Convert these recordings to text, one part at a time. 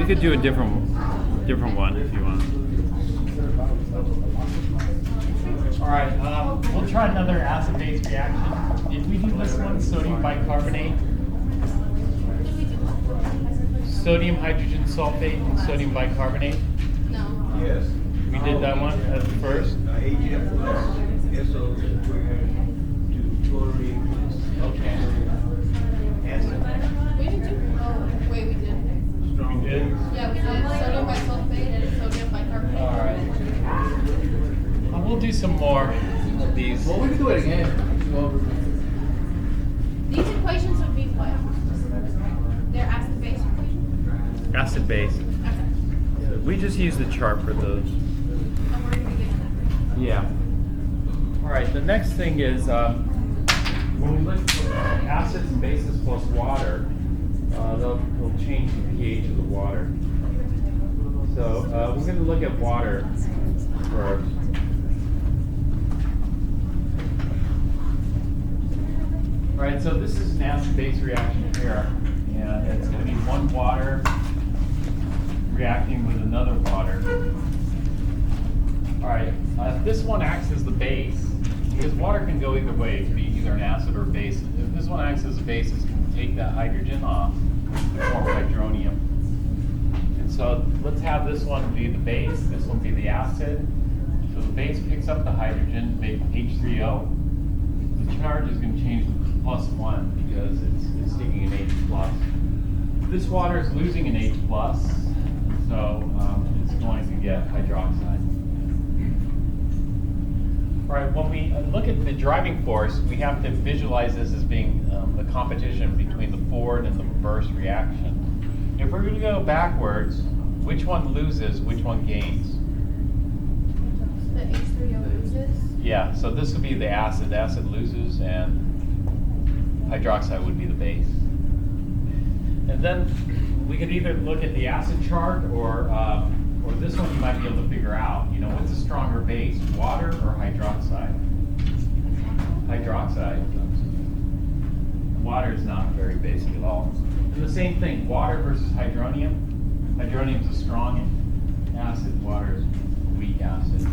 could do a different one if you want. All right, we'll try another acid-base reaction. Did we do this one, sodium bicarbonate? Sodium hydrogen sulfate and sodium bicarbonate? No. Yes. We did that one at the first? AgF plus SO squared to chlorine plus Okay. acid. We didn't do. Oh, wait, we did. Strong. We did? Yeah, we did sodium bisulfate and sodium bicarbonate. All right. We'll do some more of these. Well, we can do it again. These equations would be what? They're acid-base equations? Acid-base. Okay. We just use the chart for those. And we're going to be getting that. Yeah. All right, the next thing is when we look at acids and bases plus water, they'll change the pH of the water. So we're going to look at water first. All right, so this is an acid-base reaction here, and it's going to be one water reacting with another water. All right, this one acts as the base, because water can go either way. It can be either an acid or a base. If this one acts as a base, it's going to take that hydrogen off and form hydronium. And so let's have this one be the base, this one be the acid. So the base picks up the hydrogen, make H3O. The charge is going to change to +1 because it's taking an H+. This water is losing an H+, so it's going to get hydroxide. All right, when we look at the driving force, we have to visualize this as being the competition between the forward and the reverse reaction. If we're going to go backwards, which one loses, which one gains? The H3O loses. Yeah, so this would be the acid. The acid loses, and hydroxide would be the base. And then we could either look at the acid chart or this one you might be able to figure out. You know, what's a stronger base, water or hydroxide? Hydroxide. Water is not very basic at all. And the same thing, water versus hydronium. Hydronium is a strong acid, water is weak acid.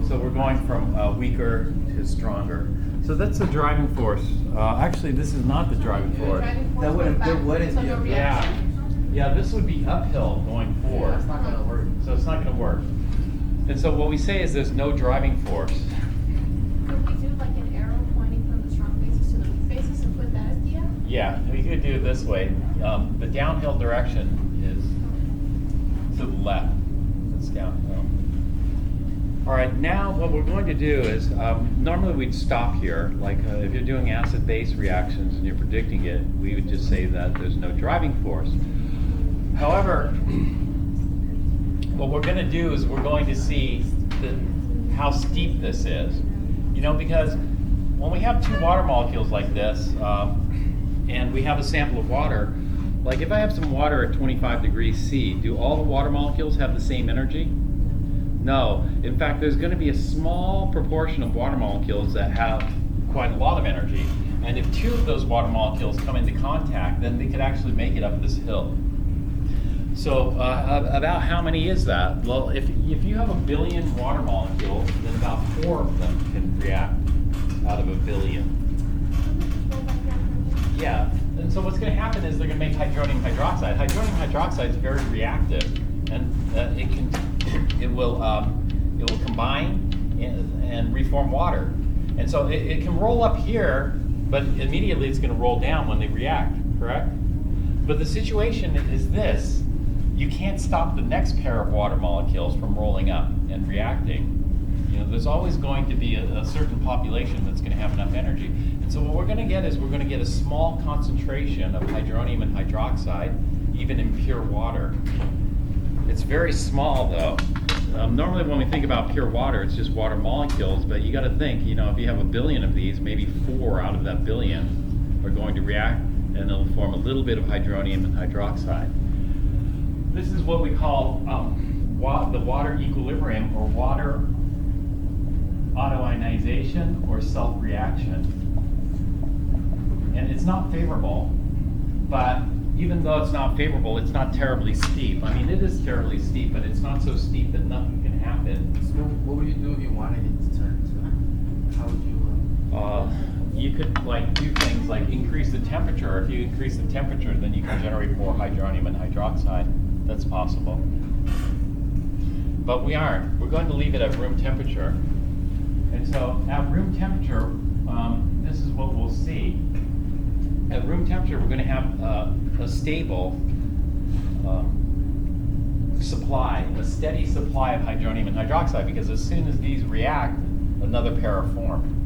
So we're going from weaker to stronger. So that's the driving force. Actually, this is not the driving force. Driving force That wouldn't- goes that back, wouldn't so be no a- reaction. Yeah, this would be uphill going forward. It's not gonna work. So it's not going to work. And so what we say is there's no driving force. Could we do like an arrow pointing from the strong bases to the weak bases and put that as the F? Yeah, we could do it this way. The downhill direction is to the left. It's downhill. All right, now what we're going to do is, normally we'd stop here. Like if you're doing acid-base reactions and you're predicting it, we would just say that there's no driving force. However, what we're going to do is we're going to see how steep this is. You know, because when we have two water molecules like this, and we have a sample of water, like if I have some water at 25 degrees C, do all the water molecules have the same energy? No. In fact, there's going to be a small proportion of water molecules that have quite a lot of energy. And if two of those water molecules come into contact, then they could actually make it up this hill. So about how many is that? Well, if you have 1 billion water molecules, then about 4 of them can react out of 1 billion. Yeah, and so what's going to happen is they're going to make hydronium hydroxide. Hydronium hydroxide is very reactive, and it will combine and reform water. And so it can roll up here, but immediately it's going to roll down when they react, correct? But the situation is this. You can't stop the next pair of water molecules from rolling up and reacting. You know, there's always going to be a certain population that's going to have enough energy. And so what we're going to get is we're going to get a small concentration of hydronium and hydroxide, even in pure water. It's very small though. Normally when we think about pure water, it's just water molecules, but you got to think, you know, if you have 1 billion of these, maybe 4 out of that 1 billion are going to react, and they'll form a little bit of hydronium and hydroxide. This is what we call the water equilibrium, or water autoionization, or self-reaction. And it's not favorable, but even though it's not favorable, it's not terribly steep. I mean, it is terribly steep, but it's not so steep that nothing can happen. So what would you do if you wanted it to turn to? How would you? You could like do things like increase the temperature. If you increase the temperature, then you can generate more hydronium and hydroxide. That's possible. But we aren't. We're going to leave it at room temperature. And so at room temperature, this is what we'll see. At room temperature, we're going to have a stable supply, a steady supply of hydronium and hydroxide, because as soon as these react, another pair are formed.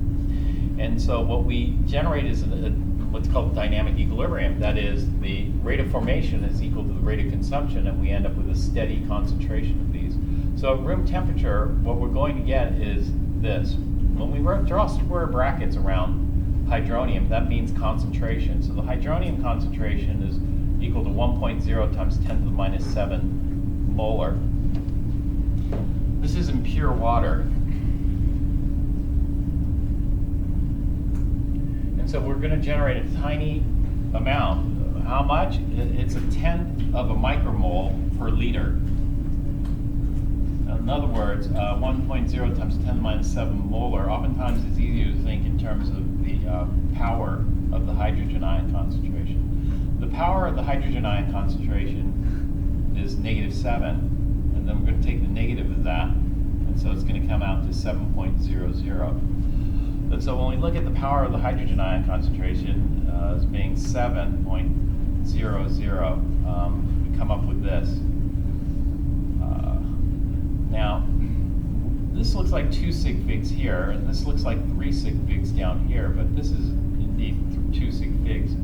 And so what we generate is what's called dynamic equilibrium. That is, the rate of formation is equal to the rate of consumption, and we end up with a steady concentration of these. So at room temperature, what we're going to get is this. When we draw square brackets around hydronium, that means concentration. So the hydronium concentration is equal to 1.0 times 10 to the minus 7 molar. This is in pure water. And so we're going to generate a tiny amount. How much? It's a tenth of a micromole per liter. In other words, 1.0 times 10 to the minus 7 molar. Oftentimes it's easier to think in terms of the power of the hydrogen ion concentration. The power of the hydrogen ion concentration is -7, and then we're going to take the negative of that, and so it's going to come out to 7.00. And so when we look at the power of the hydrogen ion concentration as being 7.00, we come up with this. Now, this looks like 2 sig figs here, and this looks like 3 sig figs down here, but this is indeed 2 sig figs.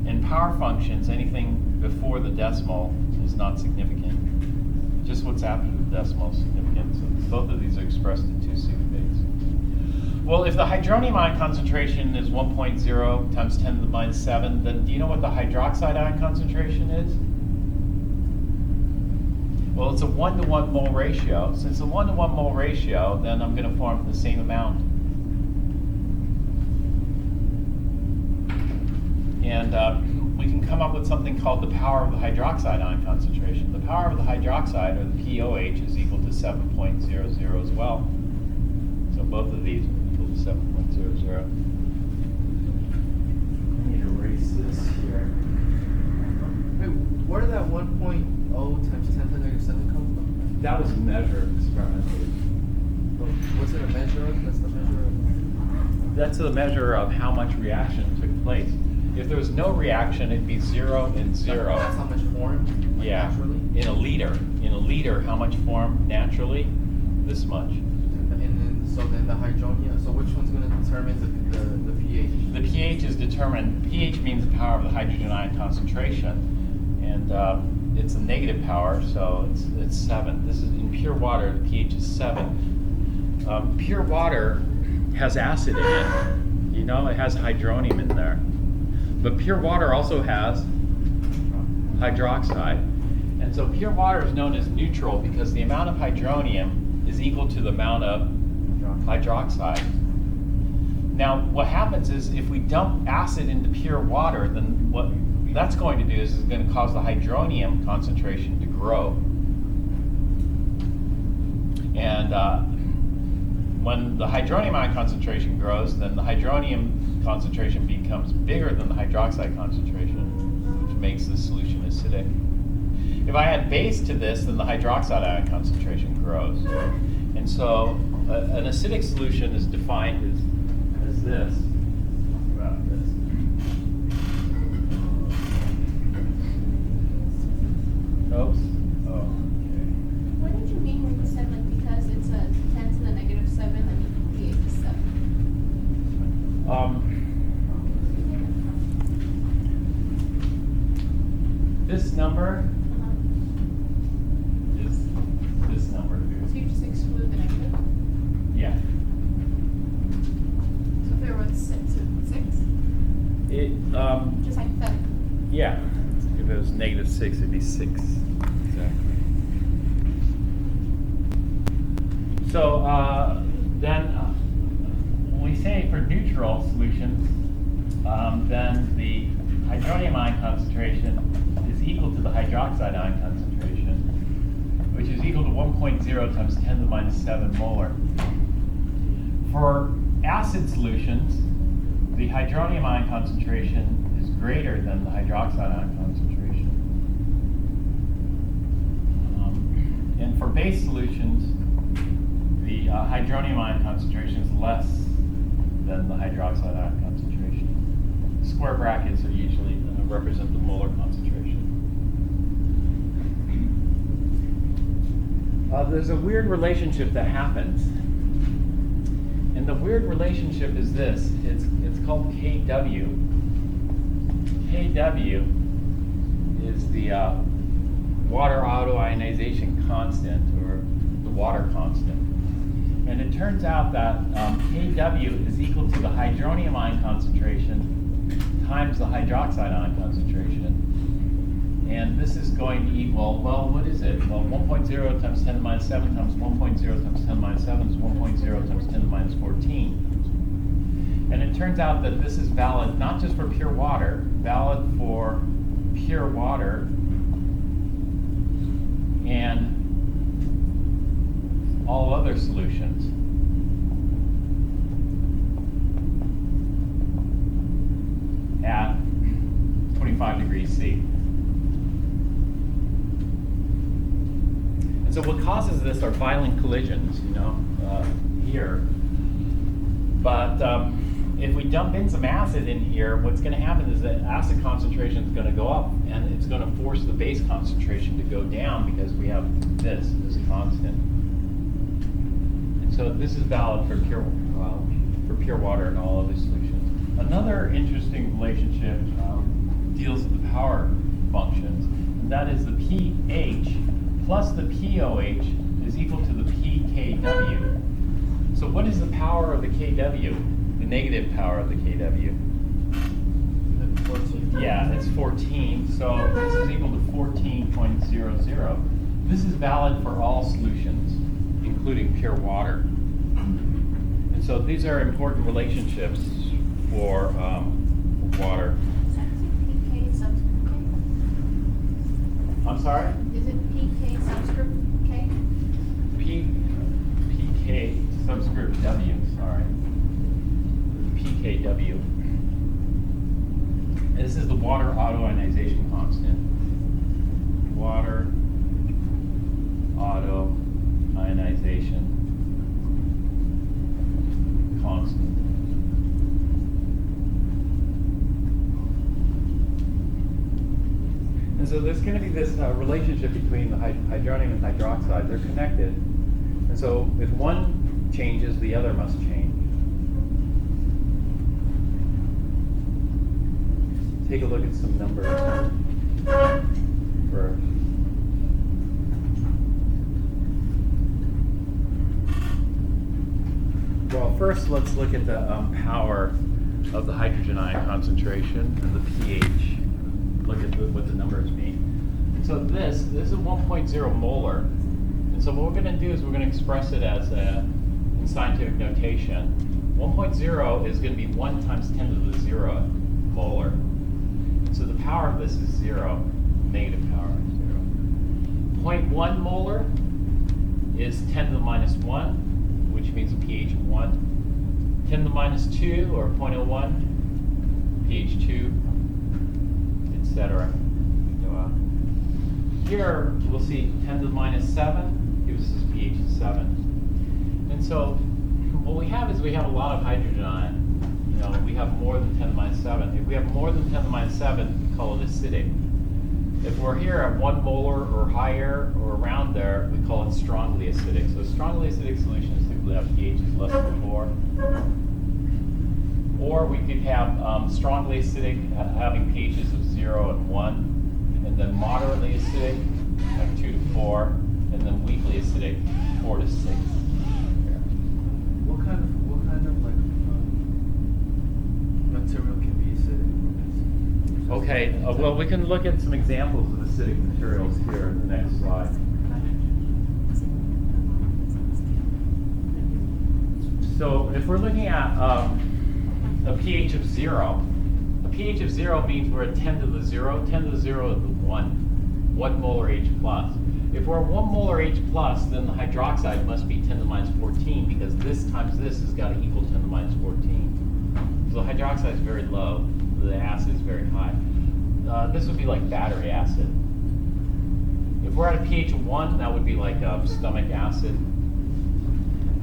In power functions, anything before the decimal is not significant. Just what's after the decimal is significant. So both of these are expressed in 2 sig figs. Well, if the hydronium ion concentration is 1.0 times 10 to the minus 7, then do you know what the hydroxide ion concentration is? Well, it's a 1-to-1 mole ratio. Since it's a 1-to-1 mole ratio, then I'm going to form the same amount. And we can come up with something called the power of the hydroxide ion concentration. The power of the hydroxide, or the POH, is equal to 7.00 as well. So both of these are equal to 7.00. I need to erase this here. Wait, where did that 1.0 times 10 to the negative 7 come from? That was measured experimentally. What's it a measure of? That's the measure of. That's the measure of how much reaction took place. If there was no reaction, it'd be 0 and 0. That's how much formed? Like, Yeah. naturally? In a liter. In a liter, how much formed naturally? This much. And then, so then the hydronia, so which one's going to determine the pH? The pH is determined. pH means the power of the hydrogen ion concentration. And it's a negative power, so it's 7. This is in pure water, the pH is 7. Pure water has acid in it. You know, it has hydronium in there. But pure water also has hydroxide. And so pure water is known as neutral because the amount of hydronium is equal to the amount of hydroxide. Now, what happens is if we dump acid into pure water, then what that's going to do is it's going to cause the hydronium concentration to grow. And when the hydronium ion concentration grows, then the hydronium concentration becomes bigger than the hydroxide concentration, which makes the solution acidic. If I add base to this, then the hydroxide ion concentration grows. And so an acidic solution is defined as this. About this. Oops. Oh, okay. What did you mean when you said like because it's a 10 to the negative 7, that means the pH is 7? This number is this number So here. you just exclude the negative? Yeah. So if there was 6, It just hypothetically. yeah. If it was -6, it'd be 6. Exactly. So then when we say for neutral solutions, then the hydronium ion concentration is equal to the hydroxide ion concentration, which is equal to 1.0 times 10 to the minus 7 molar. For acid solutions, the hydronium ion concentration is greater than the hydroxide ion concentration. And for base solutions, the hydronium ion concentration is less than the hydroxide ion concentration. Square brackets are usually represent the molar concentration. There's a weird relationship that happens. And the weird relationship is this. It's called KW. KW is the water autoionization constant, or the water constant. And it turns out that KW is equal to the hydronium ion concentration times the hydroxide ion concentration. And this is going to equal, well, what is it? Well, 1.0 times 10 to the minus 7 times 1.0 times 10 to the minus 7 is 1.0 times 10 to the minus 14. And it turns out that this is valid not just for pure water, valid for pure water and all other solutions. At 25 degrees C. And so what causes this are violent collisions, here. But if we dump in some acid in here, what's going to happen is that acid concentration is going to go up, and it's going to force the base concentration to go down because we have this constant. And so this is valid for pure water and all other solutions. Another interesting relationship deals with the power functions, and that is the pH plus the POH is equal to the pKW. So what is the power of the KW? The negative power of the KW? 14. Yeah, it's 14, so this is equal to 14.00. This is valid for all solutions, including pure water. And so these are important relationships for water. Is that PK subscript K? I'm sorry? Is it PK subscript K? PK subscript W, sorry. PKW. And this is the water autoionization constant. Water autoionization constant. And so there's going to be this relationship between the hydronium and hydroxide. They're connected. And so if one changes, the other must change. Take a look at some numbers first. Well, first let's look at the power of the hydrogen ion concentration and the pH. Look at what the numbers mean. And so this is 1.0 molar. And so what we're going to do is we're going to express it as in scientific notation. 1.0 is going to be 1 times 10 to the 0 molar. So the power of this is 0, negative power is 0. 0.1 molar is 10 to the minus 1, which means a pH of 1. 10 to the minus 2, or 0.01, pH 2, etc. Go out. Here we'll see 10 to the minus 7 gives us this pH of 7. And so what we have is we have a lot of hydrogen ion. We have more than 10 to the minus 7. If we have more than 10 to the minus 7, we call it acidic. If we're here at 1 molar or higher or around there, we call it strongly acidic. So strongly acidic solutions typically have pHs less than 4. Or we could have strongly acidic having pHs of 0 and 1, and then moderately acidic like 2 to 4, and then weakly acidic 4 to 6. What kind of like material can be acidic? Okay, well, we can look at some examples of acidic materials here in the next slide. So if we're looking at a pH of 0, a pH of 0 means we're at 10 to the 0. 10 to the 0 is the 1 molar H plus. If we're at 1 molar H plus, then the hydroxide must be 10 to the minus 14 because this times this has got to equal 10 to the minus 14. So the hydroxide is very low. The acid is very high. This would be like battery acid. If we're at a pH of 1, that would be like stomach acid,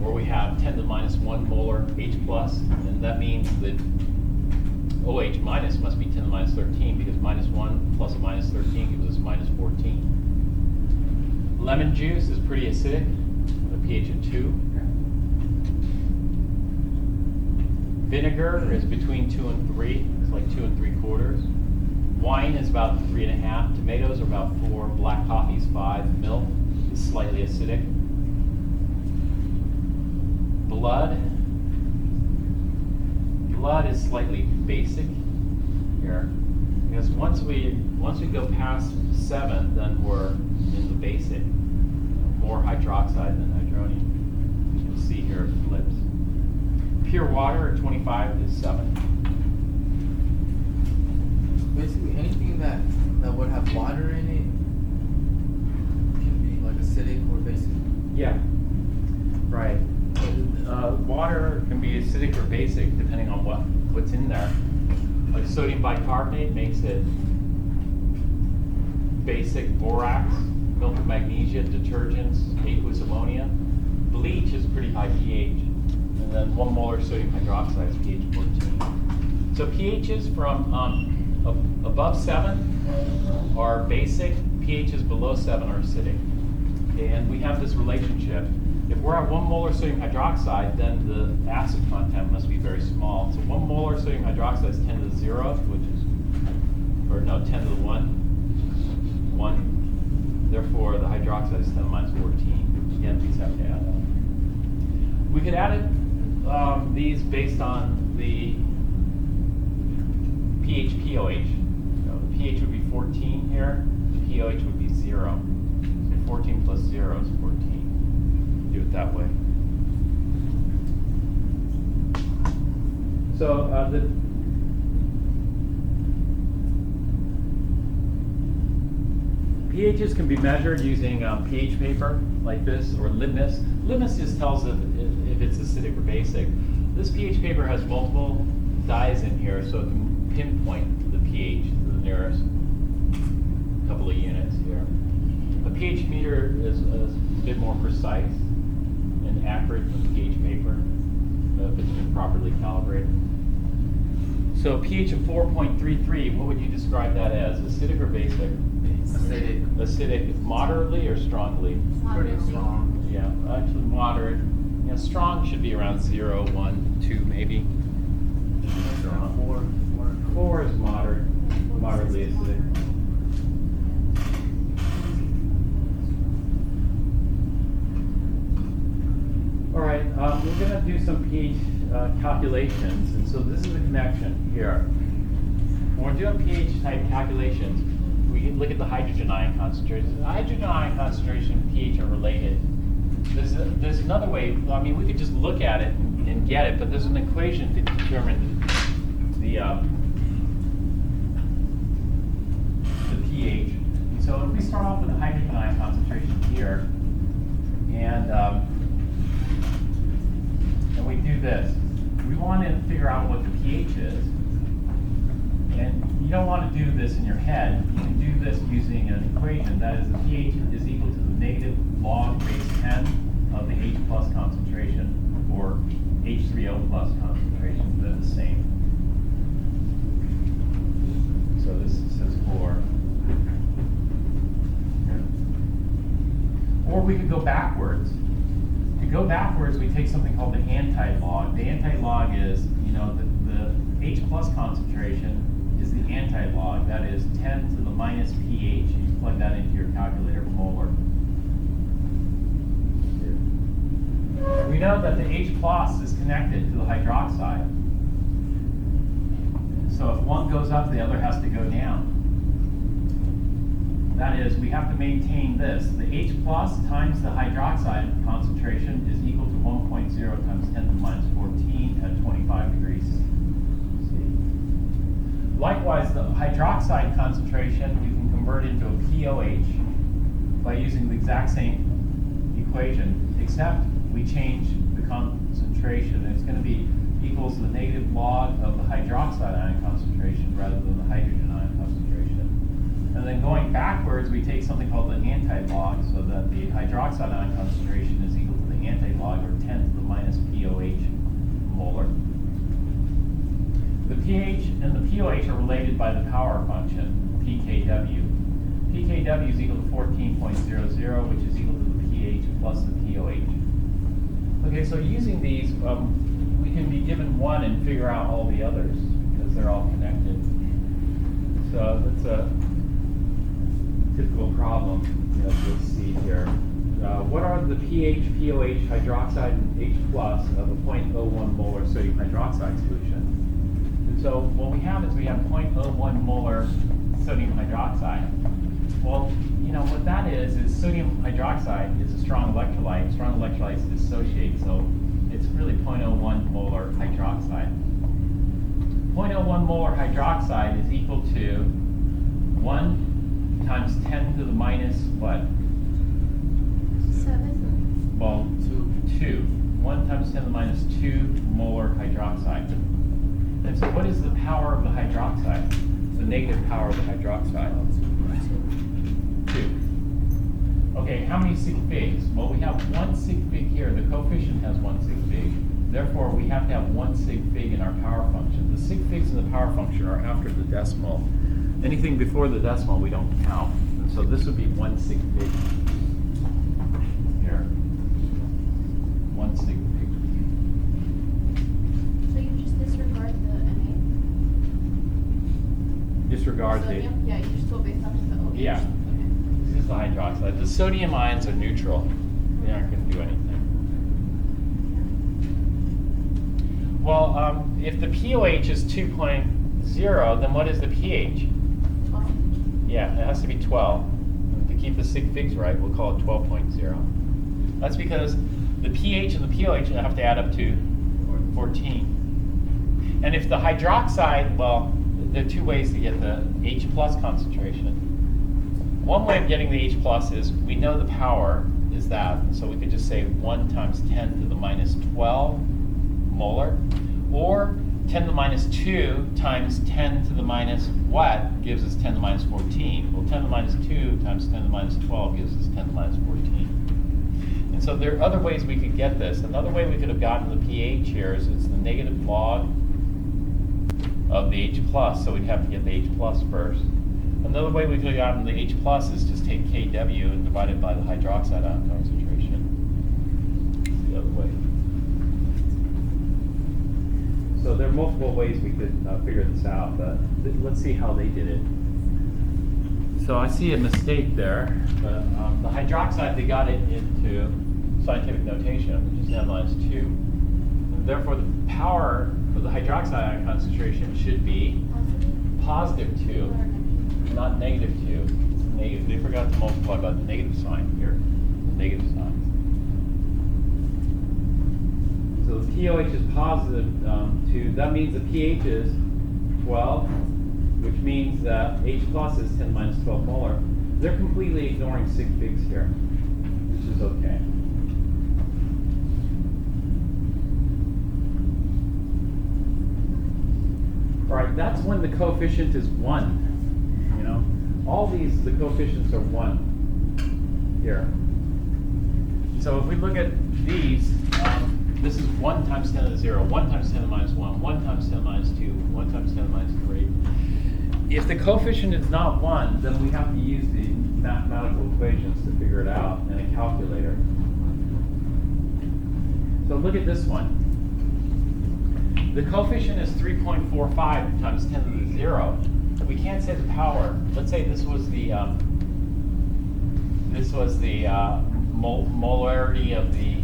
where we have 10 to the minus 1 molar H plus, and that means that OH minus must be 10 to the minus 13 because minus 1 plus a minus 13 gives us minus 14. Lemon juice is pretty acidic, a pH of 2. Vinegar is between 2 and 3, it's like 2 3/4. Wine is about 3.5. Tomatoes are about 4. Black coffee is 5. Milk is slightly acidic. Blood is slightly basic here, because once we go past 7, then we're in the basic, more hydroxide than hydronium. You can see here it flips. Pure water at 25 is 7. Basically, anything that would have water in it can be like acidic or basic. Yeah, right. Water can be acidic or basic depending on what's in there. Like sodium bicarbonate makes it basic. Borax, milk of magnesia, detergents, aqueous ammonia. Bleach is pretty high pH. And then 1 molar sodium hydroxide is pH 14. So pHs from above 7 are basic, pHs below 7 are acidic. And we have this relationship. If we're at 1 molar sodium hydroxide, then the acid content must be very small. So 1 molar sodium hydroxide is 10 to the 0, which is, or no, 10 to the 1. Therefore, the hydroxide is 10 to the minus 14. Again, these have to add up. We could add it, these based on the pH POH. So the pH would be 14 here, the POH would be 0. So 14 plus 0 is 14. Do it that way. So the pHs can be measured using pH paper like this or litmus. Litmus just tells if it's acidic or basic. This pH paper has multiple dyes in here, so it can pinpoint the pH to the nearest couple of units here. A pH meter is a bit more precise and accurate than the pH paper if it's been properly calibrated. So pH of 4.33, what would you describe that as? Acidic or basic? Acidic. Acidic, moderately or strongly? Pretty strong. Yeah, actually moderate. Yeah, strong should be around 0, 1, 2 maybe. 4 is moderate, moderately acidic. All right, we're going to do some pH calculations, and so this is the connection here. When we're doing pH type calculations, we can look at the hydrogen ion concentrations. The hydrogen ion concentration and pH are related. There's another way. I mean, we could just look at it and get it, but there's an equation to determine the pH. So if we start off with the hydrogen ion concentration here, and we do this, we want to figure out what the pH is. And you don't want to do this in your head. You can do this using an equation. That is, the pH is equal to the negative log base 10 of the H plus concentration, or H3O plus concentration. They're the same. So this says 4. Or we could go backwards. To go backwards, we take something called the anti-log. The anti-log is, the H plus concentration is the anti-log. That is 10 to the minus pH. You plug that into your calculator, molar. We know that the H plus is connected to the hydroxide. So if one goes up, the other has to go down. That is, we have to maintain this. The H plus times the hydroxide concentration is equal to 1.0 times 10 to the minus 14 at 25 degrees C. Likewise, the hydroxide concentration we can convert into a POH by using the exact same equation, except we change the concentration. It's going to be equals the negative log of the hydroxide ion concentration rather than the hydrogen ion concentration. And then going backwards, we take something called the anti-log, so that the hydroxide ion concentration is equal to the anti-log, or 10 to the minus POH molar. The pH and the POH are related by the power function, pKw. pKw is equal to 14.00, which is equal to the pH plus the POH. Okay, so using these, we can be given one and figure out all the others, because they're all connected. So that's a typical problem that you'll see here. What are the pH, POH, hydroxide, and H plus of a 0.01 molar sodium hydroxide solution? And so what we have is we have 0.01 molar sodium hydroxide. Well, you know what that is sodium hydroxide is a strong electrolyte. Strong electrolytes dissociate, so it's really 0.01 molar hydroxide. 0.01 molar hydroxide is equal to 1 times 10 to the minus what? 7. Well, 2. 1 times 10 to the minus 2 molar hydroxide. And so what is the power of the hydroxide? The negative power of the hydroxide? 2. Okay, how many sig figs? Well, we have 1 sig fig here. The coefficient has 1 sig fig. Therefore, we have to have 1 sig fig in our power function. The sig figs in the power function are after the decimal. Anything before the decimal we don't count. And so this would be 1 sig fig here. 1 sig fig. So you just disregard the Na? Disregard the... Sodium? Yeah, you just go based off of the OH? Yeah. Okay. This is the hydroxide. The sodium ions are neutral. They aren't going to do anything. Well, if the POH is 2.0, then what is the pH? 12. Yeah, it has to be 12. To keep the sig figs right, we'll call it 12.0. That's because the pH and the POH have to add up to 14. And if the hydroxide, well, there are 2 ways to get the H plus concentration. One way of getting the H plus is we know the power is that, so we could just say 1 times 10 to the minus 12 molar, or 10 to the minus 2 times 10 to the minus what gives us 10 to the minus 14. Well, 10 to the minus 2 times 10 to the minus 12 gives us 10 to the minus 14. And so there are other ways we could get this. Another way we could have gotten the pH here is it's the negative log of the H plus, so we'd have to get the H plus first. Another way we could have gotten the H plus is just take Kw and divide it by the hydroxide ion concentration. That's the other way. So there are multiple ways we could figure this out, but let's see how they did it. So I see a mistake there. The hydroxide, they got it into scientific notation, which is n minus 2. And therefore, the power of the hydroxide ion concentration should be positive 2. Not negative 2. It's negative. They forgot to multiply by the negative sign here. The negative sign. So the pOH is positive 2. That means the pH is 12, which means that H plus is 10 minus 12 molar. They're completely ignoring sig figs here, which is okay. All right, that's when the coefficient is 1. You know, all these, the coefficients are 1 here. So if we look at these, this is 1 times 10 to the 0, 1 times 10 to the minus 1, 1 times 10 to the minus 2, 1 times 10 to the minus 3. If the coefficient is not 1, then we have to use the mathematical equations to figure it out and a calculator. So look at this one. The coefficient is 3.45 times 10 to the 0. We can't say the power. Let's say this was the molarity of the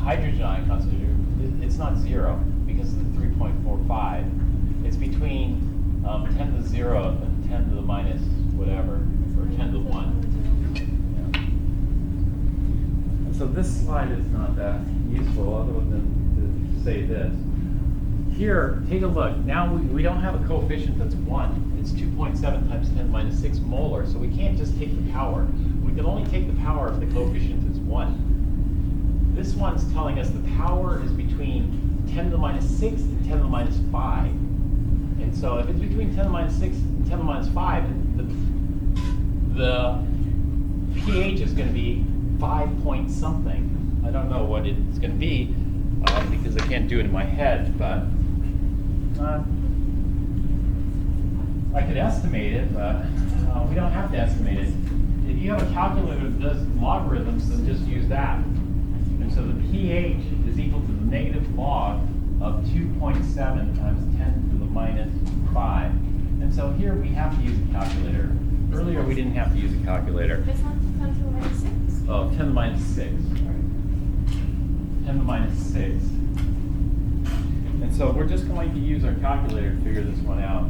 hydrogen ion concentration. It's not 0 because of the 3.45. It's between 10 to the 0 and 10 to the minus whatever, or 10 to the 1. Yeah. And so this slide is not that useful other than to say this. here, take a look. Now we don't have a coefficient that's 1. It's 2.7 times 10 minus 6 molar, so we can't just take the power. We can only take the power if the coefficient is 1. This one's telling us the power is between 10 to the minus 6 and 10 to the minus 5. And so if it's between 10 to the minus 6 and 10 to the minus 5, the pH is going to be 5 point something. I don't know what it's going to be because I can't do it in my head, but I could estimate it, but we don't have to estimate it. If you have a calculator that does logarithms, then just use that. And so the pH is equal to the negative log of 2.7 times 10 to the minus 5. And so here we have to use a calculator. Earlier we didn't have to use a calculator. It's not 10 to the minus 6? Oh, 10 to the minus 6. 10 to the minus 6. And so we're just going to use our calculator to figure this one out.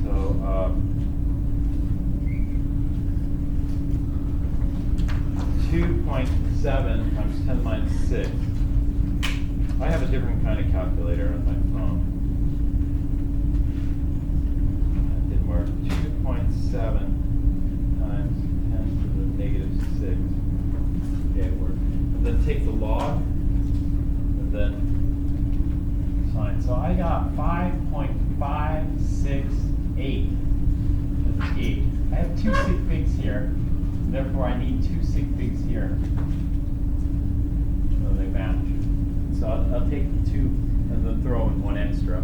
So 2.7 times 10 to the minus 6. I have a different kind of calculator on my phone. That didn't work. 2.7 times 10 to the negative 6. Okay, it worked. And then take the log, and then sign. So I got 5.568 as the pH. I have 2 sig figs here, therefore I need 2 sig figs here. So they match. So I'll take 2 and then throw in 1 extra. I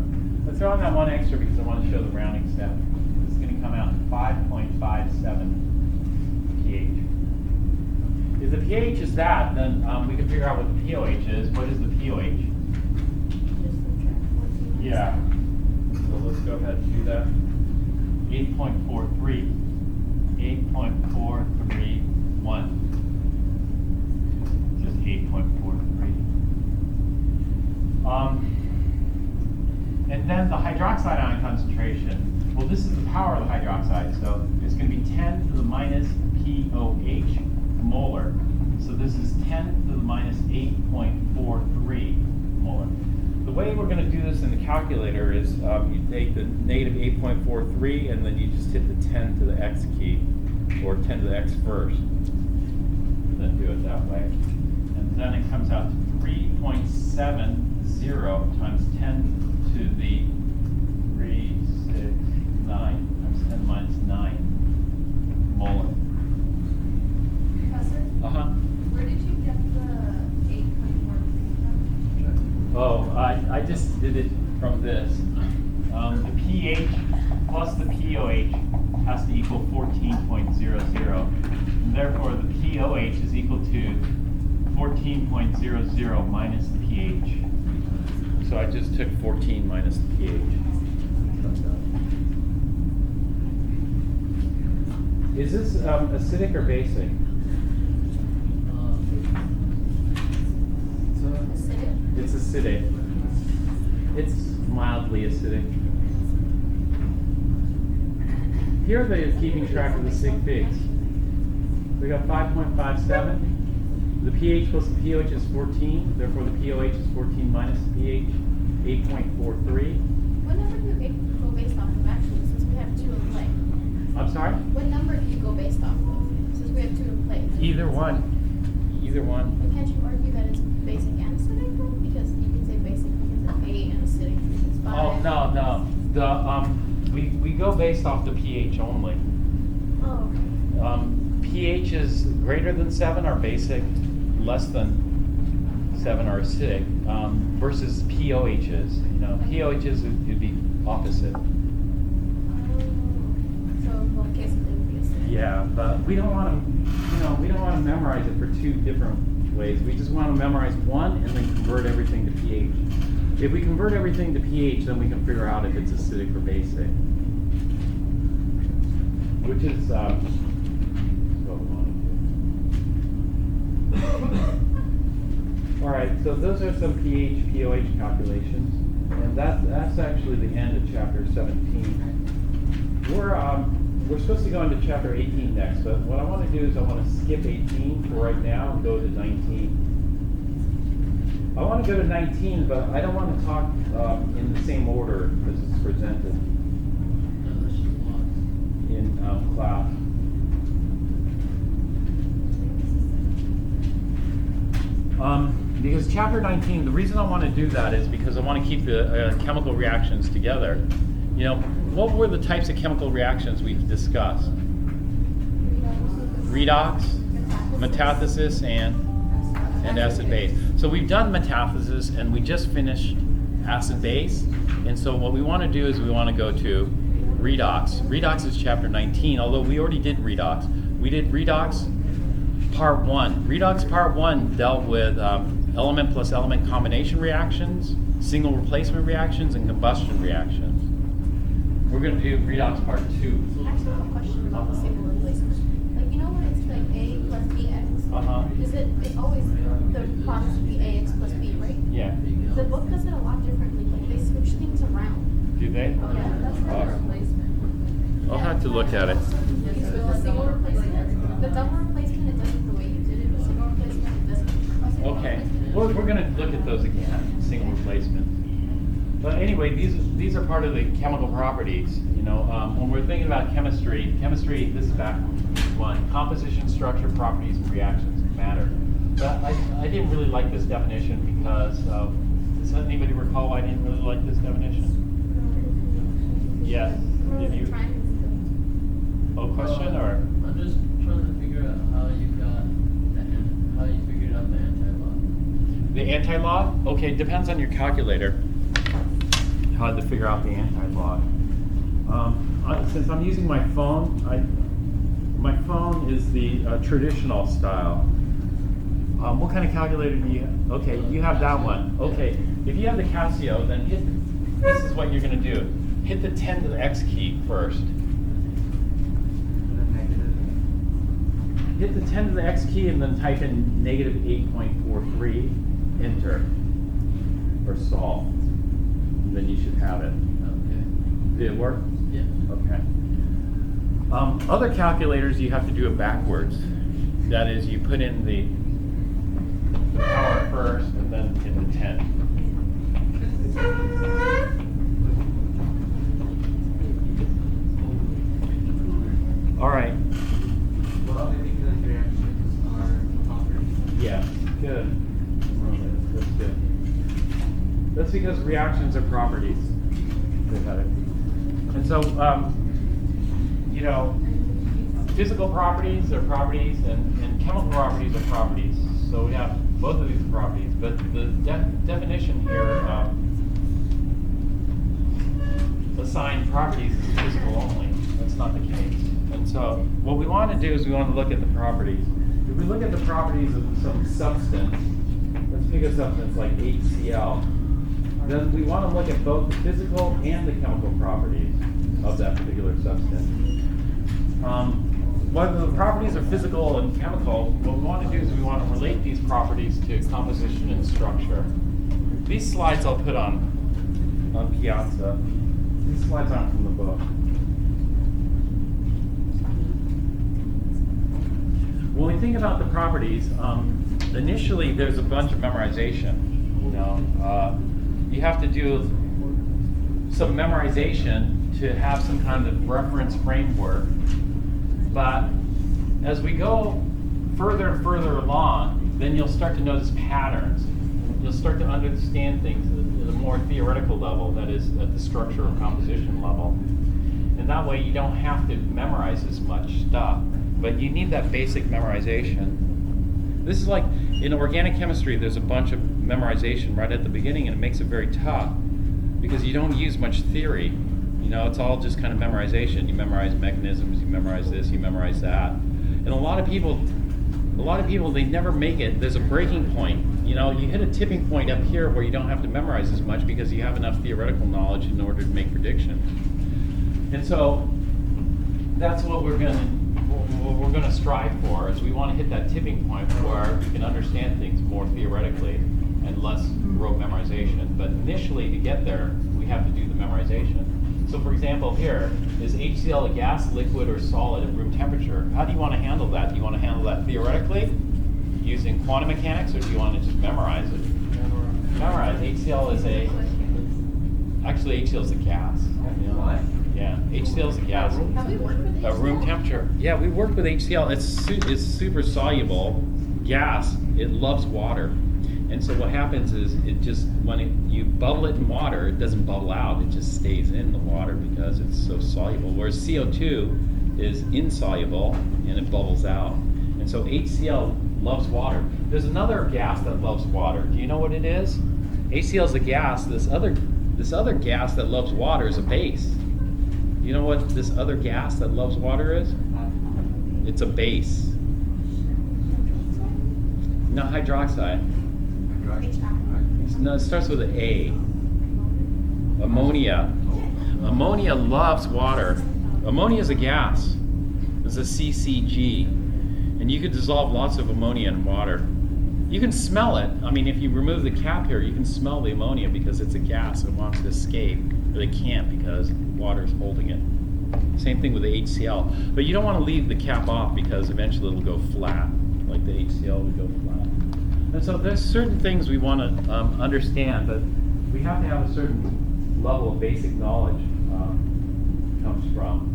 throw in that 1 extra because I want to show the rounding step. This is going to come out to 5.57 pH. If the pH is that, then we can figure out what the pOH is. What is the pOH? Just subtract 14. Yeah. So let's go ahead and do that. 8.43. 8.431. Just 8.43. And then the hydroxide ion concentration. Well, this is the power of the hydroxide, so it's going to be 10 to the minus pOH molar. So this is 10 to the minus 8.43 molar. The way we're going to do this in the calculator is you take the negative 8.43 and then you just hit the 10 to the x key, or 10 to the x first, and then do it that way. And then it comes out to 3.70 times 10 to the 369 times 10 minus 9 molar. Professor, Uh-huh. where did you get the 8.4 from? Oh, I just did it from this. The pH plus the pOH has to equal 14.00. And therefore, the pOH is equal to 14.00 minus the pH. So I just took 14 minus the pH. Is this acidic or basic? Acidic? It's acidic. It's mildly acidic. Here they're keeping track of the sig figs. We got 5.57. The pH plus the pOH is 14. Therefore, the pOH is 14 minus the pH, 8.43. What number do you go based off of actually, since we have 2 in play? I'm sorry? What number do you go based off of, since we have 2 in play? Either one. Either one. But can't you argue that it's basic and acidic though? Because you can say basic because it's 8 and acidic because it's 5. Oh, no. We go based off the pH only. Oh, okay. pH is greater than 7 are basic, less than 7 are acidic, versus pOHs. You know, pOHs would be opposite. So in both cases they would be acidic. Yeah, but we don't want to, we don't want to memorize it for 2 different ways. We just want to memorize one and then convert everything to pH. If we convert everything to pH, then we can figure out if it's acidic or basic. Which is what we want to do. All right, so those are some pH, pOH calculations, and that's actually the end of chapter 17. We're supposed to go into chapter 18 next, but what I want to do is I want to skip 18 for right now and go to 19. I want to go to 19, but I don't want to talk same order as it's presented in class. Because chapter 19, the reason I want to do that is because I want to keep the chemical reactions together. You know, what were the types of chemical reactions we've discussed? Redox, metathesis, and acid-base. So we've done metathesis, and we just finished acid-base. And so what we want to do is we want to go to redox. Redox is chapter 19, although we already did redox. We did redox part 1. Redox part 1 dealt with element plus element combination reactions, single replacement reactions, and combustion reactions. We're going to do redox part 2. I actually have a question about the single replacement. Like, you know when it's like A plus BX? Is it always, the products would be AX plus B, right? Yeah. The book does it a lot differently. Like, they switch things around. Do they? Yeah, that's right. I'll have to look at it. With the single replacement, the double replacement, it does it the way you did it. The single replacement, it doesn't. Okay. Well, we're going to look at those again, single replacement. But anyway, these are part of the chemical properties. You know, when we're thinking about chemistry, this is back one: composition, structure, properties, and reactions of matter. But I didn't really like this definition because does anybody recall why I didn't really like this definition? Yes. Did you? Oh, question or? I'm just trying to figure out how you figured out the anti-log. The anti-log? Okay, depends on your calculator. How to figure out the anti-log. Since I'm using my phone, my phone is the traditional style. What kind of calculator do you have? Okay, you have that one. Okay, if you have the Casio, then this is what you're going to do. Hit the 10 to the X key first. Hit the 10 to the X key and then type in negative 8.43, enter, or solve. And then you should have it. Okay. Did it work? Yeah. Okay. Other calculators, you have to do it backwards. That is, you put in the power first and then hit the 10. All right. Well, I think the reactions are properties. Yeah, good. That's good. That's because reactions are properties. And so, you know, physical properties are properties and chemical properties are properties. So we have both of these properties, but the definition here assigned properties is physical only. That's not the case. And so what we want to do is we want to look at the properties. If we look at the properties of some substance, let's pick a substance like HCl, then we want to look at both the physical and the chemical properties of that particular substance. Whether the properties are physical and chemical, what we want to do is we want to relate these properties to composition and structure. These slides I'll put on Piazza. These slides aren't from the book. When we think about the properties, initially there's a bunch of memorization. You know, you have to do some memorization to have some kind of reference framework. But as we go further and further along, then you'll start to notice patterns. You'll start to understand things at a more theoretical level, that is, at the structure or composition level. And that way you don't have to memorize as much stuff, but you need that basic memorization. This is like, in organic chemistry, there's a bunch of memorization right at the beginning, and it makes it very tough, because you don't use much theory. You know, it's all just kind of memorization. You memorize mechanisms, you memorize this, you memorize that. And a lot of people, they never make it. There's a breaking point. You know, you hit a tipping point up here where you don't have to memorize as much because you have enough theoretical knowledge in order to make predictions. And so that's what we're gonna strive for, is we want to hit that tipping point where we can understand things more theoretically and less rote memorization. But initially, to get there, we have to do the memorization. So for example, here, is HCl a gas, liquid, or solid at room temperature? How do you want to handle that? Do you want to handle that theoretically, using quantum mechanics, or do you want to just memorize it? Memorize. HCl is a Actually, HCl is a gas. You know? What? Yeah, HCl is a gas. Have we worked with At room HCl? temperature. Yeah, we worked with HCl. It's super soluble gas. It loves water. And so what happens is it just, when you bubble it in water, it doesn't bubble out. It just stays in the water because it's so soluble. Whereas CO2 is insoluble and it bubbles out. And so HCl loves water. There's another gas that loves water. Do you know what it is? HCl is a gas. This other gas that loves water is a base. You know what this other gas that loves water is? It's a base. Not hydroxide. No, it starts with an A. Ammonia. Ammonia loves water. Ammonia is a gas. It's a CCG. And you could dissolve lots of ammonia in water. You can smell it. I mean, if you remove the cap here, you can smell the ammonia because it's a gas. It wants to escape, but it can't because water is holding it. Same thing with the HCl. But you don't want to leave the cap off because eventually it'll go flat, like the HCl would go flat. And so there's certain things we want to understand, but we have to have a certain level of basic knowledge comes from.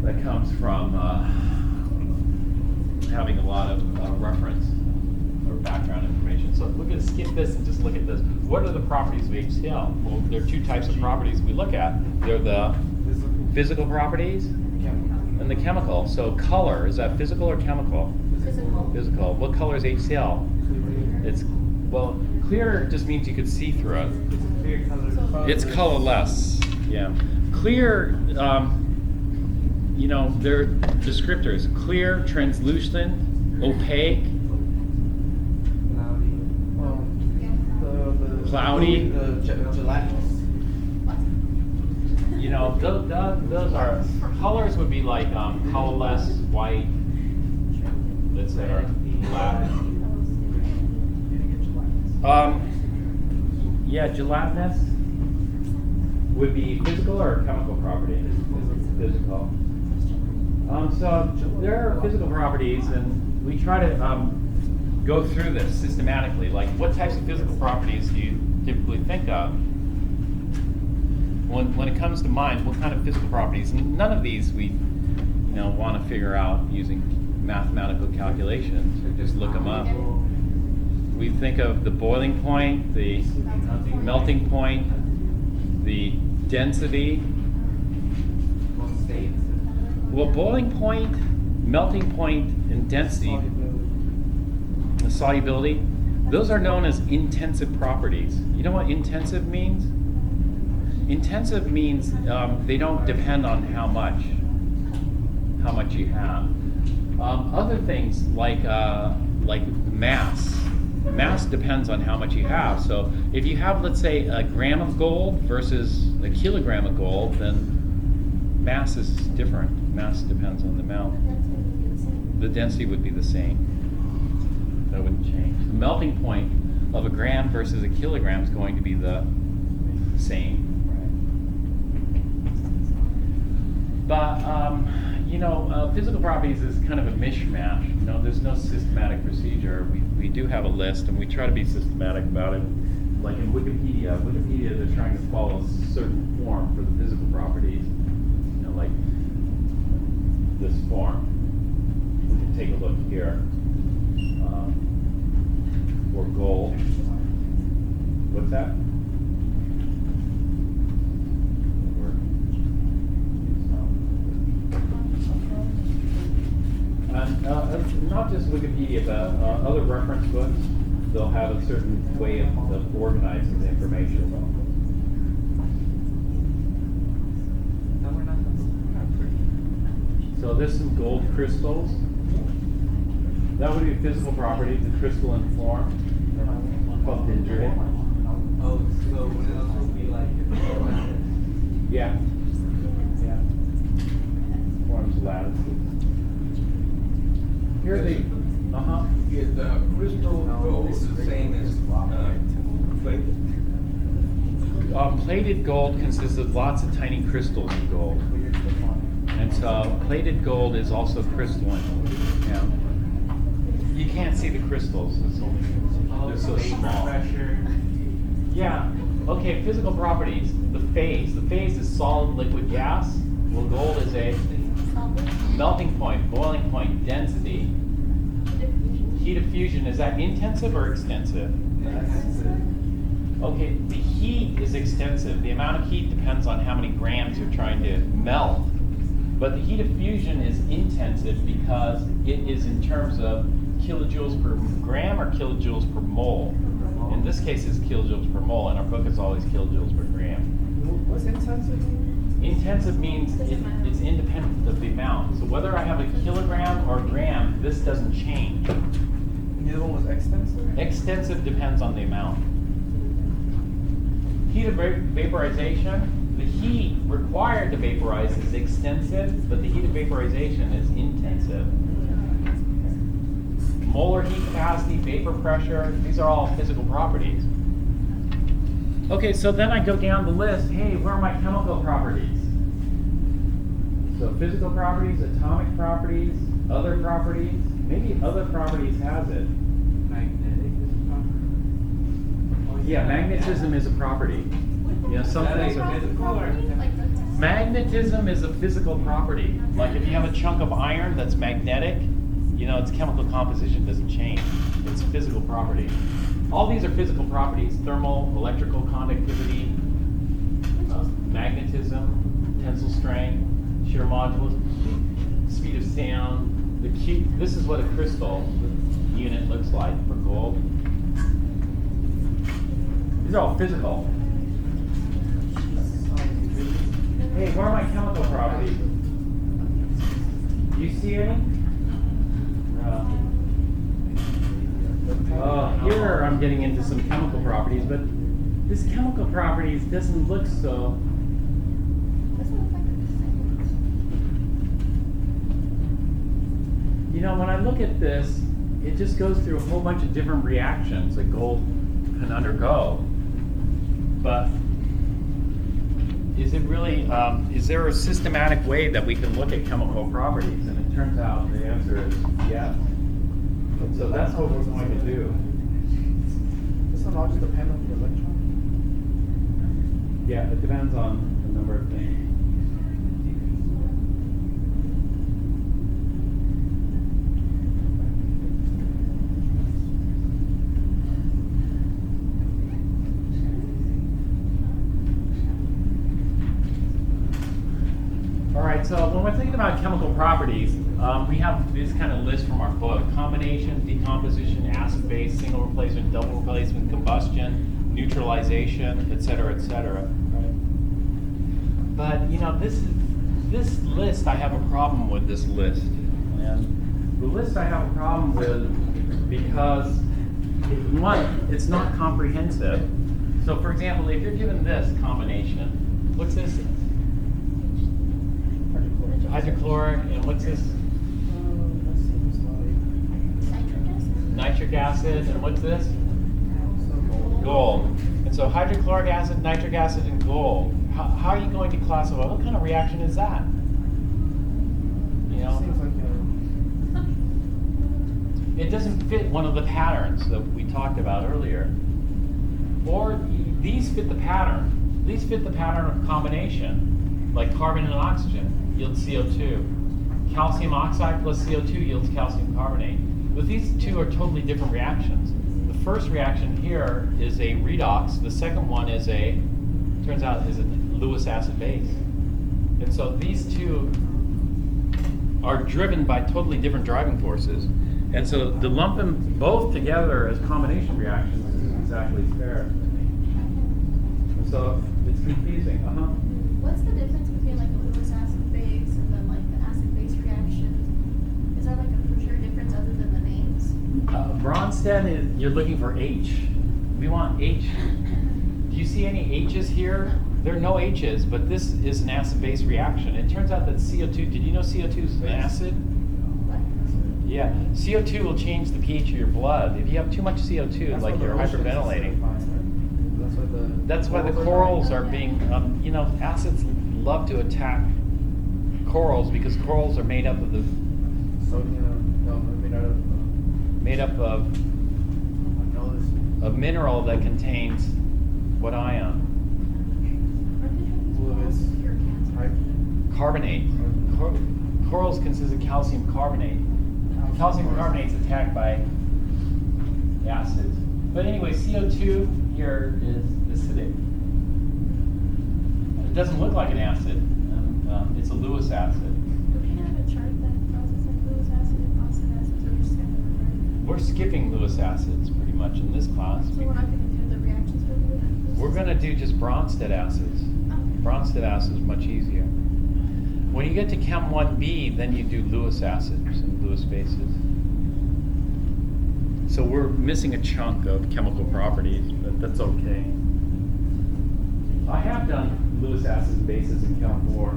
That comes from having a lot of reference or background information. So we're going to skip this and just look at this. What are the properties of HCl? Well, there are two types of properties we look at. They're the physical properties and the chemical. So color, is that physical or chemical? Physical. Physical. What color is HCl? It's, well, clear just means you could see through it. It's colorless. Yeah. Clear, you know, they're descriptors. Clear, translucent, opaque, cloudy. Gelatinous. You know, those are, colors would be like colorless, white, etc. Black. Yeah, gelatinous would be physical or chemical property? Physical. So there are physical properties, and we try to go through this systematically. Like, what types of physical properties do you typically think of when it comes to mind? What kind of physical properties? And none of these we, want to figure out using mathematical calculations. We just look them up. We think of the boiling point, the melting point, the density. Well, boiling point, melting point, and density, the solubility, those are known as intensive properties. You know what intensive means? Intensive means they don't depend on how much you have. Other things like mass. Mass depends on how much you have. So if you have, let's say, a gram of gold versus a kilogram of gold, then mass is different. Mass depends on the amount. The density would be the same. That wouldn't change. The melting point of a gram versus a kilogram is going to be the same. But physical properties is kind of a mishmash. There's no systematic procedure. We do have a list, and we try to be systematic about it. Like in Wikipedia, they're trying to follow a certain form for the physical properties. Like this form. We can take a look here. For gold. What's that? Not just Wikipedia, but other reference books, they'll have a certain way of organizing the information. So this is some gold crystals. That would be physical properties, the crystalline form, called dendritic. Oh, so those would be like Yeah. Forms lattices. Here are the, Is the crystal gold the same as plated? Plated gold consists of lots of tiny crystals of gold. And so plated gold is also crystalline. Yeah. You can't see the crystals. They're so small. pressure. Yeah, okay, physical properties. The phase is solid, liquid, gas. Well, gold is a melting point, boiling point, density. Heat of fusion, is that intensive or extensive? Okay, the heat is extensive. The amount of heat depends on how many grams you're trying to melt. But the heat of fusion is intensive because it is in terms of kilojoules per gram or kilojoules per mole. In this case, it's kilojoules per mole. In our book, it's always kilojoules per gram. What's intensive? Intensive means it's independent of the amount. So whether I have a kilogram or gram, this doesn't change. The other one was extensive? Extensive depends on the amount. Heat of vaporization, the heat required to vaporize is extensive, but the heat of vaporization is intensive. Molar heat capacity, vapor pressure, these are all physical properties. Okay, so then I go down the list, hey, where are my chemical properties? So physical properties, atomic properties, other properties, maybe other properties has it. Magnetic is a property. Oh, yeah, magnetism is a property. Yeah, some things are physical. Magnetism is a physical property. Like if you have a chunk of iron that's magnetic, you know, its chemical composition doesn't change. It's a physical property. All these are physical properties: thermal, electrical conductivity, magnetism, tensile strength, shear modulus, speed of sound. This is what a crystal unit looks like for gold. These are all physical. Hey, where are my chemical properties? Do you see any? Here I'm getting into some chemical properties, but this chemical properties doesn't look so. You know, when I look at this, it just goes through a whole bunch of different reactions that gold can undergo. But is it really, is there a systematic way that we can look at chemical properties? And it turns out the answer is yes. So that's what we're going to do. Does not all just depend on the electron? Yeah, it depends on a number of things. All right, so when we're thinking about chemical properties, we have this kind of list from our book: combination, decomposition, acid base, single replacement, double replacement, combustion, neutralization, et cetera, et cetera. Right? But you know, this list, I have a problem with this list. And the list I have a problem with because, one, it's not comprehensive. So for example, if you're given this combination, what's this? Hydrochloric, and what's this? That seems like Nitric acid, and what's this? Gold. And so hydrochloric acid, nitric acid, and gold. How are you going to classify? What kind of reaction is that? You know, seems like it doesn't fit one of the patterns that we talked about earlier. Or these fit the pattern. These fit the pattern of combination, like carbon and oxygen yields CO2. Calcium oxide plus CO2 yields calcium carbonate. But these two are totally different reactions. The first reaction here is a redox. The second one is turns out is a Lewis acid base. And so these two are driven by totally different driving forces. And so to lump them both together as combination reactions isn't exactly fair. And so it's confusing. What's the difference between like a Lewis acid base and then like the acid base reaction? Is there like a for sure difference other than the names? Bronsted is, you're looking for H. We want H. Do you see any H's here? There are no H's, but this is an acid-base reaction. It turns out that CO2, did you know CO2 is an acid? What? Yeah, CO2 will change the pH of your blood. If you have too much CO2, like you're hyperventilating. That's why the corals are being, you know, acids love to attack corals because corals are made up of the sodium. No, they're made out of made up of a mineral that contains what ion? Lewis. Type. Carbonate. Corals consist of calcium carbonate. Calcium carbonate is attacked by acids. But anyway, CO2 here is acidic. It doesn't look like an acid. It's a Lewis acid. Do we have a chart that tells us like Lewis acid and oxide acids, or we're skipping them, right? We're skipping Lewis acids pretty much in this class. So we're not gonna do the reactions for Lewis? We're going to do just Bronsted acids. Okay. Bronsted acid is much easier. When you get to Chem 1B, then you do Lewis acids and Lewis bases. So we're missing a chunk of chemical properties, but that's okay. I have done Lewis acids and bases in Chem 4.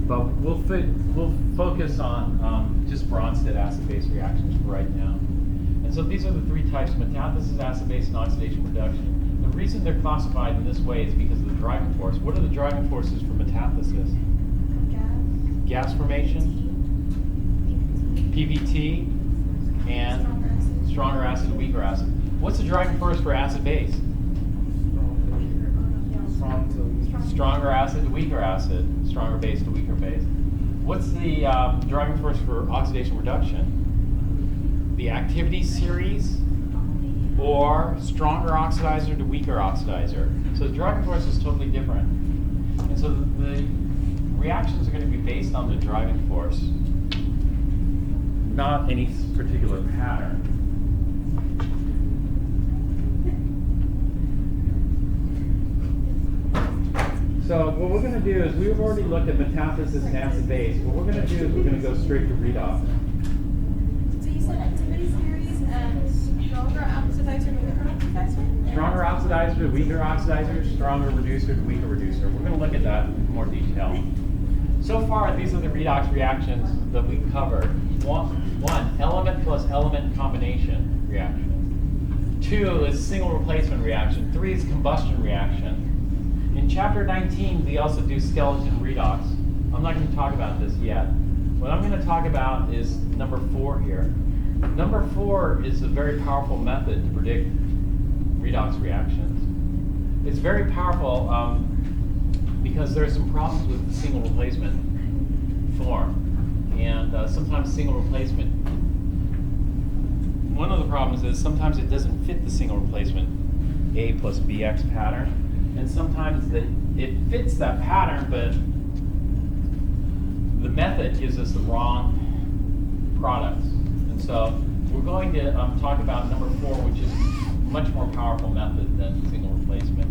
But we'll focus on just Bronsted acid-base reactions for right now. And so these are the three types: metathesis, acid-base, and oxidation reduction. The reason they're classified in this way is because of the driving force. What are the driving forces for metathesis? Gas formation, PVT, and stronger acid, weaker acid. What's the driving force for acid-base? Stronger acid to weaker acid, stronger base to weaker base. What's the driving force for oxidation reduction? The activity series or stronger oxidizer to weaker oxidizer. So the driving force is totally different. And so the reactions are going to be based on the driving force, not any particular pattern. So what we're going to do is we've already looked at metathesis and acid base. What we're going to do is we're going to go straight to redox. So you said activity series and stronger oxidizer and weaker oxidizer? Stronger oxidizer to weaker oxidizer, stronger reducer to weaker reducer. We're going to look at that in more detail. So far, these are the redox reactions that we've covered. One, element plus element combination reaction. 2 is single replacement reaction. 3 is combustion reaction. In chapter 19, we also do skeleton redox. I'm not going to talk about this yet. What I'm going to talk about is number 4 here. Number 4 is a very powerful method to predict redox reactions. It's very powerful because there are some problems with the single replacement form. And sometimes single replacement, one of the problems is sometimes it doesn't fit the single replacement A plus BX pattern. And sometimes it fits that pattern, but the method gives us the wrong products. And so we're going to talk about number 4, which is a much more powerful method than single replacement.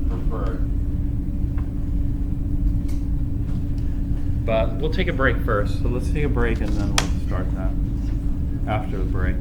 They're preferred. But we'll take a break first. So let's take a break and then we'll start that after the break.